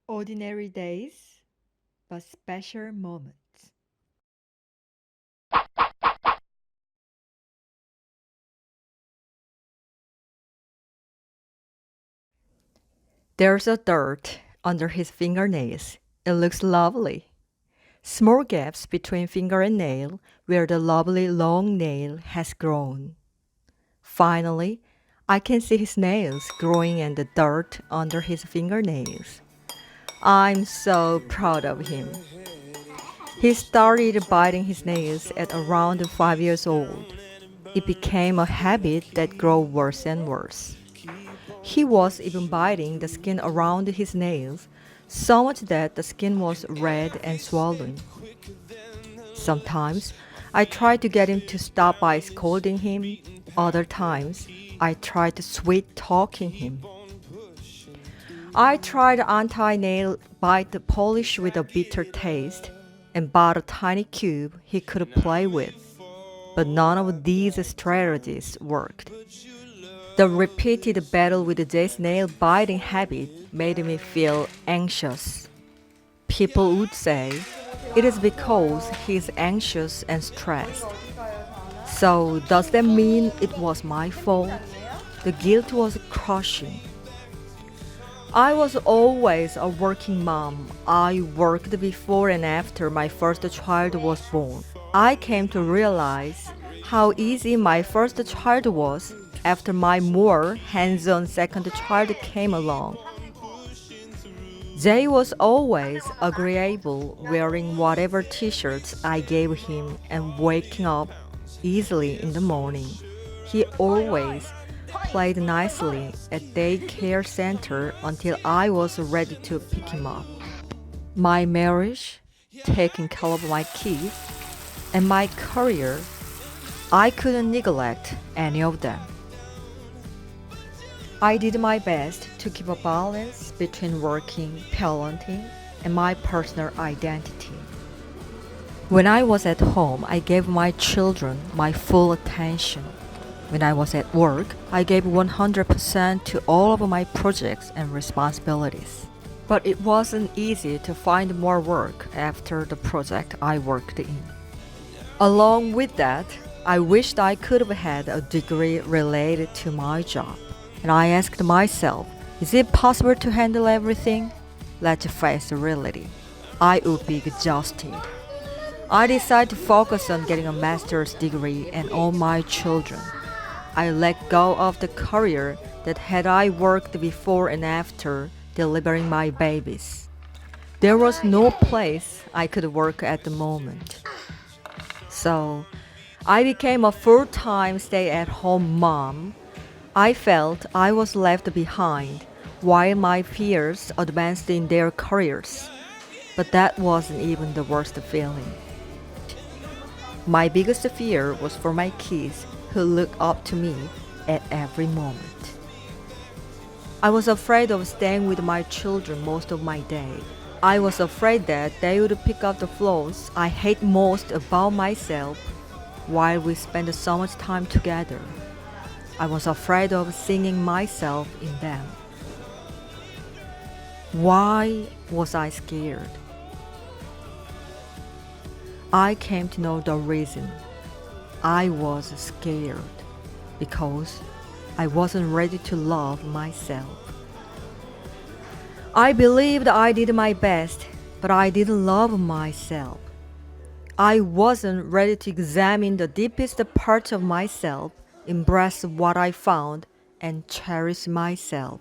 Ordinary days, but special moments. There's a dirt under his fingernails. It looks lovely. Small gaps between finger and nail where the lovely long nail has grown. Finally, I can see his nails growing and the dirt under his fingernails. I'm so proud of him. He started biting his nails at around 5 years old. It became a habit that grew worse and worse. He was even biting the skin around his nails, so much that the skin was red and swollen. Sometimes I tried to get him to stop by scolding him. Other times I tried to sweet talking him. I tried anti-nail bite polish with a bitter taste and bought a tiny cube he could play with. But none of these strategies worked. The repeated battle with Jay's nail biting habit made me feel anxious. People would say it is because he's anxious and stressed. So, does that mean it was my fault? The guilt was crushing. I was always a working mom. I worked before and after my first child was born. I came to realize how easy my first child was after my more hands-on second child came along. Jay was always agreeable, wearing whatever t-shirts I gave him and waking up easily in the morning. He always played nicely at daycare center until I was ready to pick him up. My marriage, taking care of my kids, and my career, I couldn't neglect any of them. I did my best to keep a balance between working, parenting, and my personal identity. When I was at home, I gave my children my full attention. When I was at work, I gave 100% to all of my projects and responsibilities. But it wasn't easy to find more work after the project I worked in. Along with that, I wished I could have had a degree related to my job. And I asked myself, is it possible to handle everything? Let's face reality. I would be exhausted. I decided to focus on getting a master's degree and on my children. I let go of the career that had I worked before and after delivering my babies. There was no place I could work at the moment. So, I became a full-time stay-at-home mom. I felt I was left behind while my peers advanced in their careers. But that wasn't even the worst feeling. My biggest fear was for my kids who look up to me at every moment. I was afraid of staying with my children most of my day. I was afraid that they would pick up the flaws I hate most about myself while we spend so much time together. I was afraid of seeing myself in them. Why was I scared? I came to know the reason. I was scared because I wasn't ready to love myself. I believed I did my best, but I didn't love myself. I wasn't ready to examine the deepest parts of myself, embrace what I found, and cherish myself.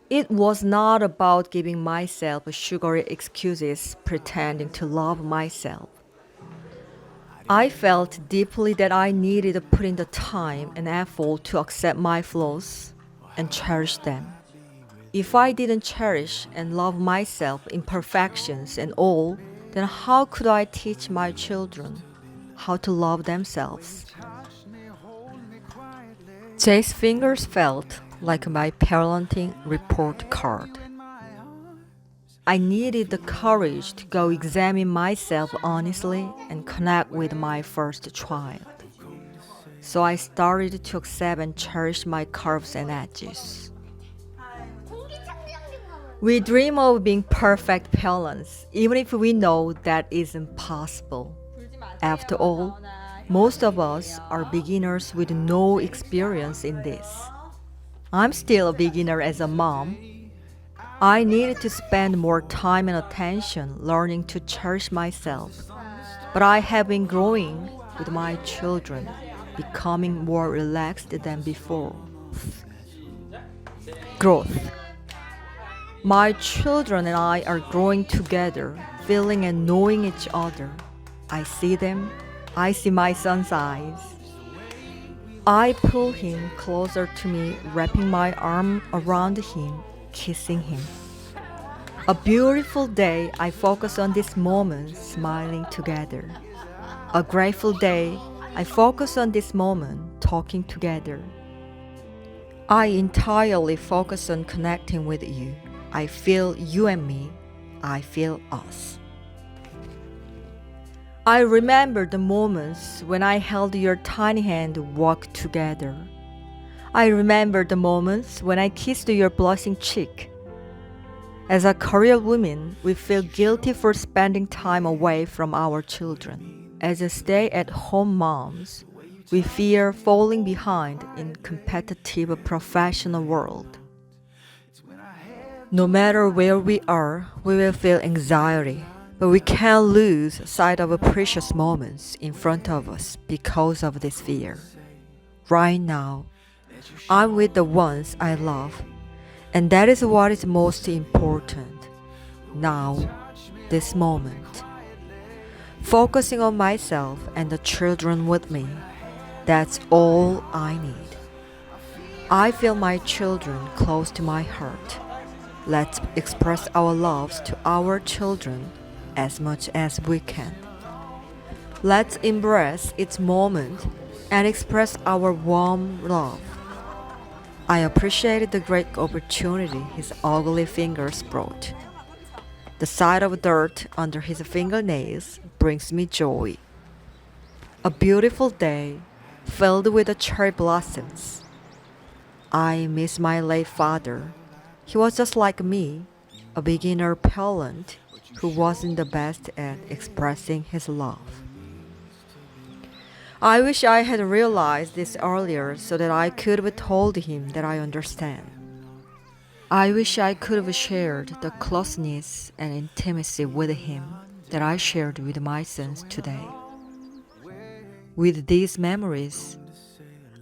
It was not about giving myself sugary excuses pretending to love myself. I felt deeply that I needed to put in the time and effort to accept my flaws and cherish them. If I didn't cherish and love myself, imperfections and all, then how could I teach my children how to love themselves? Jay's fingers felt like my parenting report card. I needed the courage to go examine myself honestly and connect with my first child. So I started to accept and cherish my curves and edges. We dream of being perfect parents, even if we know that isn't possible. After all, most of us are beginners with no experience in this. I'm still a beginner as a mom. I needed to spend more time and attention learning to cherish myself. But I have been growing with my children, becoming more relaxed than before. Growth. My children and I are growing together, feeling and knowing each other. I see them. I see my son's eyes. I pull him closer to me, wrapping my arm around him, kissing him. A beautiful day, I focus on this moment, smiling together. A grateful day, I focus on this moment, talking together. I entirely focus on connecting with you. I feel you and me. I feel us. I remember the moments when I held your tiny hand and walked together. I remember the moments when I kissed your blushing cheek. As a career woman, we feel guilty for spending time away from our children. As a stay-at-home moms, we fear falling behind in competitive professional world. No matter where we are, we will feel anxiety, but we can't lose sight of precious moments in front of us because of this fear. Right now, I'm with the ones I love, and that is what is most important. Now, this moment. Focusing on myself and the children with me, that's all I need. I feel my children close to my heart. Let's express our loves to our children as much as we can. Let's embrace its moment and express our warm love. I appreciated the great opportunity his ugly fingers brought. The sight of dirt under his fingernails brings me joy. A beautiful day filled with the cherry blossoms. I miss my late father. He was just like me, a beginner parent who wasn't the best at expressing his love. I wish I had realized this earlier so that I could have told him that I understand. I wish I could have shared the closeness and intimacy with him that I shared with my sons today. With these memories,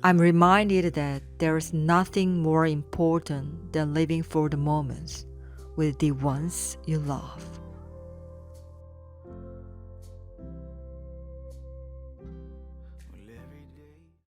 I'm reminded that there is nothing more important than living for the moments with the ones you love.